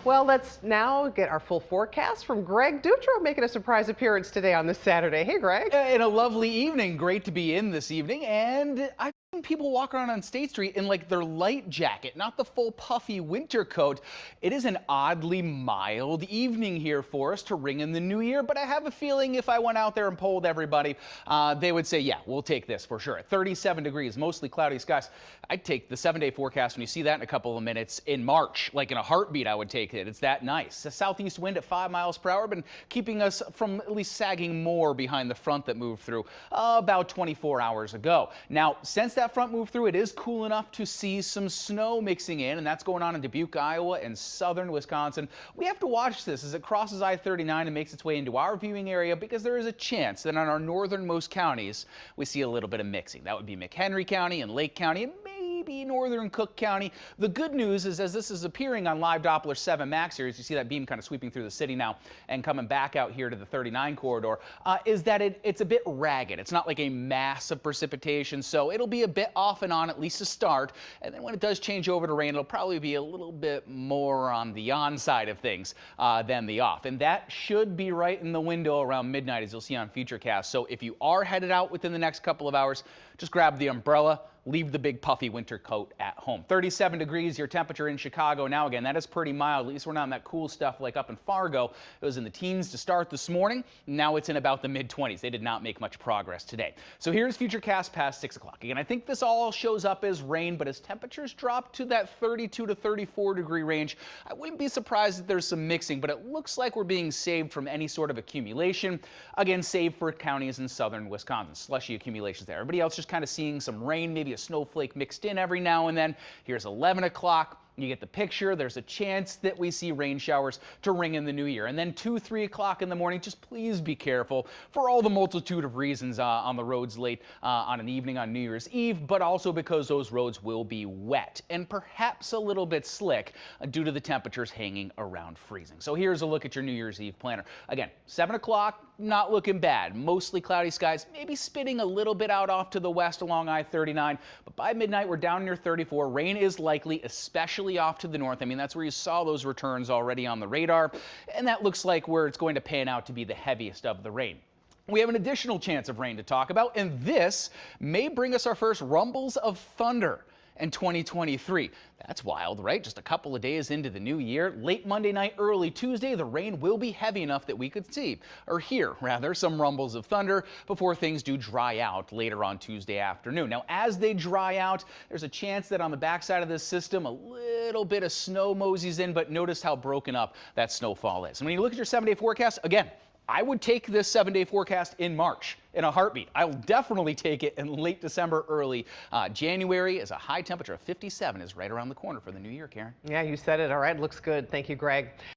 Well, let's now get our full forecast from Greg Dutro, making a surprise appearance today on this Saturday. Hey, Greg. In a lovely evening. Great to be in this evening. And I've seen people walk around on State Street in like their light jacket, not the full puffy winter coat. It is an oddly mild evening here for us to ring in the new year. But I have a feeling if I went out there and polled everybody, they would say, yeah, we'll take this for sure. 37 degrees, mostly cloudy skies. I'd take the 7-day forecast when you see that in a couple of minutes in March. Like in a heartbeat, I would take it. It's that nice. A southeast wind at 5 miles per hour, been keeping us from at least sagging more behind the front that moved through about 24 hours ago. Now, since that front moved through, it is cool enough to see some snow mixing in, and that's going on in Dubuque, Iowa, and southern Wisconsin. We have to watch this as it crosses I-39 and makes its way into our viewing area, because there is a chance that on our northernmost counties, we see a little bit of mixing. That would be McHenry County and Lake County, and maybe northern Cook County. The good news is, as this is appearing on live Doppler 7 Max series, you see that beam kind of sweeping through the city now and coming back out here to the 39 corridor, is that it's a bit ragged. It's not like a mass of precipitation, so it'll be a bit off and on, at least to start. And then when it does change over to rain, it'll probably be a little bit more on the on side of things than the off. And that should be right in the window around midnight, as you'll see on Futurecast. So if you are headed out within the next couple of hours, just grab the umbrella. Leave the big puffy winter coat at home. 37 degrees, your temperature in Chicago now. Again, that is pretty mild. At least we're not in that cool stuff like up in Fargo. It was in the teens to start this morning. Now it's in about the mid-20s. They did not make much progress today. So here's Futurecast past 6 o'clock. Again, I think this all shows up as rain, but as temperatures drop to that 32 to 34 degree range, I wouldn't be surprised if there's some mixing, but it looks like we're being saved from any sort of accumulation. Again, save for counties in southern Wisconsin. Slushy accumulations there. Everybody else just kind of seeing some rain, maybe a snowflake mixed in every now and then. Here's 11 o'clock. You get the picture. There's a chance that we see rain showers to ring in the new year. And then 2, 3 o'clock in the morning, just please be careful for all the multitude of reasons on the roads late on an evening on New Year's Eve, but also because those roads will be wet and perhaps a little bit slick due to the temperatures hanging around freezing. So here's a look at your New Year's Eve planner. Again, 7 o'clock, not looking bad. Mostly cloudy skies, maybe spitting a little bit out off to the west along I-39, but by midnight, we're down near 34. Rain is likely, especially off to the north. I mean, that's where you saw those returns already on the radar, and that looks like where it's going to pan out to be the heaviest of the rain. We have an additional chance of rain to talk about, and this may bring us our first rumbles of thunder in 2023. That's wild, right? Just a couple of days into the new year. Late Monday night, early Tuesday, the rain will be heavy enough that we could see, or hear rather, some rumbles of thunder before things do dry out later on Tuesday afternoon. Now, as they dry out, there's a chance that on the backside of this system, a little bit of snow moseys in, but notice how broken up that snowfall is. And when you look at your 7-day forecast, again, I would take this 7-day forecast in March in a heartbeat. I'll definitely take it in late December, early January, as a high temperature of 57 is right around the corner for the new year, Karen. Yeah, you said it. All right, looks good. Thank you, Greg.